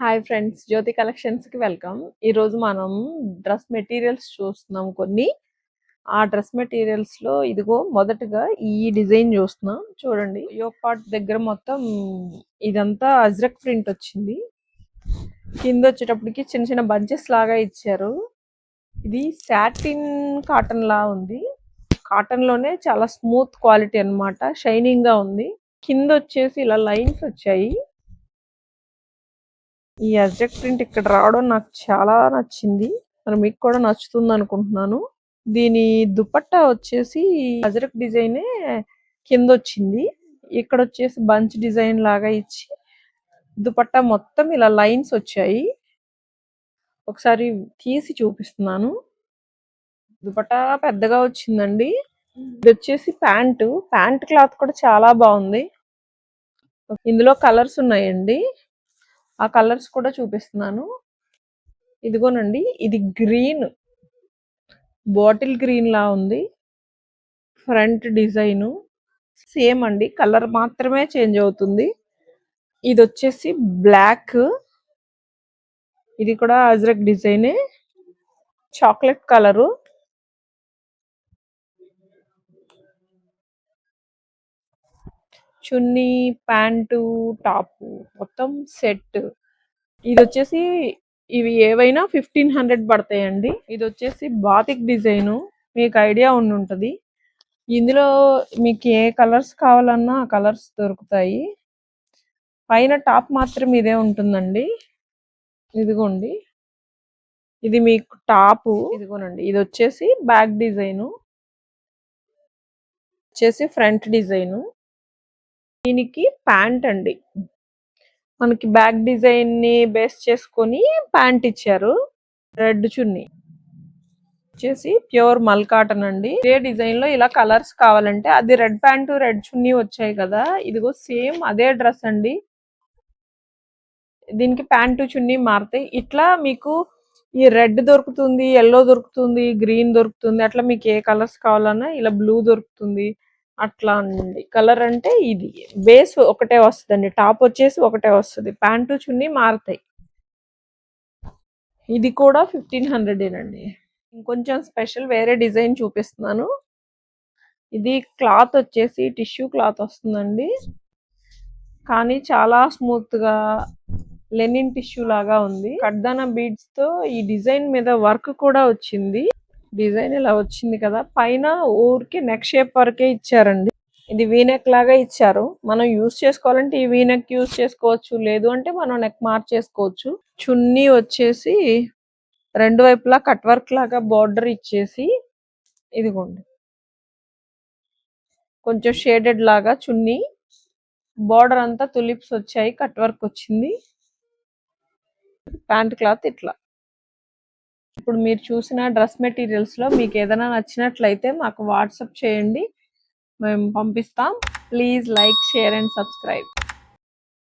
Hi friends, జ్యోతి కలెక్షన్స్కి welcome. ఈరోజు మనం dress materials చూస్తున్నాం కొన్ని. ఆ డ్రెస్ మెటీరియల్స్లో ఇదిగో మొదటగా ఈ డిజైన్ చూస్తున్నాం చూడండి. యోక్ పార్ట్ దగ్గర మొత్తం ఇదంతా అజ్రక్ ప్రింట్ వచ్చింది. కింద వచ్చేటప్పటికి చిన్న చిన్న బంచెస్ లాగా ఇచ్చారు. ఇది సాటిన్ కాటన్ లా ఉంది. కాటన్ లోనే చాలా స్మూత్ క్వాలిటీ అన్నమాట, షైనింగ్ గా ఉంది. కింద వచ్చేసి ఇలా లైన్స్ వచ్చాయి. ఈ అజ్రక్ ప్రింట్ ఇక్కడ రావడం నాకు చాలా నచ్చింది. మరి మీకు కూడా నచ్చుతుంది అనుకుంటున్నాను. దీని దుపట్టా వచ్చేసి అజ్రక్ డిజైనే కింద వచ్చింది. ఇక్కడ వచ్చేసి బంచ్ డిజైన్ లాగా ఇచ్చి దుపట్టా మొత్తం ఇలా లైన్స్ వచ్చాయి. ఒకసారి తీసి చూపిస్తున్నాను. దుపట్టా పెద్దగా వచ్చిందండి. ఇది వచ్చేసి ప్యాంట్ క్లాత్ కూడా చాలా బాగుంది. ఇందులో కలర్స్ ఉన్నాయండి. ఆ కలర్స్ కూడా చూపిస్తున్నాను. ఇదిగోనండి, ఇది గ్రీన్, బాటిల్ గ్రీన్ లా ఉంది. ఫ్రంట్ డిజైన్ సేమ్ అండి, కలర్ మాత్రమే చేంజ్ అవుతుంది. ఇది వచ్చేసి బ్లాక్, ఇది కూడా అజ్రక్ డిజైనే, చాక్లెట్ కలరు. చున్నీ, ప్యాంటు, టాప్ మొత్తం సెట్. ఇది వచ్చేసి ఇవి ఏవైనా 1500 పడతాయండి. ఇది వచ్చేసి బాతిక్ డిజైన్, మీకు ఐడియా ఉండుంటది. ఇందులో మీకు ఏ కలర్స్ కావాలన్నా ఆ కలర్స్ దొరుకుతాయి. పైన టాప్ మాత్రం ఇదే ఉంటుందండి. ఇదిగోండి, ఇది మీకు టాపు. ఇదిగోనండి, ఇది వచ్చేసి బ్యాక్ డిజైన్, వచ్చేసి ఫ్రంట్ డిజైన్. దీనికి ప్యాంట్ అండి, మనకి బ్యాక్ డిజైన్ ని బేస్ చేసుకొని ప్యాంట్ ఇచ్చారు. రెడ్ చున్నీ వచ్చేసి ప్యూర్ మల్ కాటన్ అండి. ఇదే డిజైన్ లో ఇలా కలర్స్ కావాలంటే అది రెడ్ ప్యాంటు రెడ్ చున్నీ వచ్చాయి కదా, ఇదిగో సేమ్ అదే డ్రెస్ అండి. దీనికి ప్యాంటు చున్నీ మారుతాయి. ఇట్లా మీకు ఈ రెడ్ దొరుకుతుంది, ఎల్లో దొరుకుతుంది, గ్రీన్ దొరుకుతుంది. అట్లా మీకు ఏ కలర్స్ కావాలన్నా, ఇలా బ్లూ దొరుకుతుంది. అట్లా అండి. కలర్ అంటే ఇది బేస్ ఒకటే వస్తుందండి, టాప్ వచ్చేసి ఒకటే వస్తుంది, ప్యాంటు చున్నీ మారుతాయి. ఇది కూడా 1500 అండి. ఇంకొంచెం స్పెషల్ వేరే డిజైన్ చూపిస్తున్నాను. ఇది క్లాత్ వచ్చేసి టిష్యూ క్లాత్ వస్తుందండి, కానీ చాలా స్మూత్ గా లెనిన్ టిష్యూ లాగా ఉంది. కడ్దానా బీడ్స్ తో ఈ డిజైన్ మీద వర్క్ కూడా వచ్చింది. డిజైన్ ఇలా వచ్చింది కదా, పైన ఊరికి నెక్ షేప్ వరకే ఇచ్చారండి. ఇది వీనెక్ లాగా ఇచ్చారు. మనం యూస్ చేసుకోవాలంటే ఈ వీనెక్ యూస్ చేసుకోవచ్చు, లేదు అంటే మనం నెక్ మార్చేసుకోవచ్చు. చున్నీ వచ్చేసి రెండు వైపులా కట్ వర్క్ లాగా బార్డర్ ఇచ్చేసి, ఇదిగోండి కొంచెం షేడెడ్ లాగా చున్నీ, బార్డర్ అంతా తులిప్స్ వచ్చాయి, కట్ వర్క్ వచ్చింది. ప్యాంట్ క్లాత్ ఇట్లా. ఇప్పుడు మీరు చూసిన డ్రెస్ మెటీరియల్స్ లో మీకు ఏదైనా నచ్చినట్లయితే మాకు వాట్సాప్ చేయండి, మేము పంపిస్తాం. Please like, share and subscribe.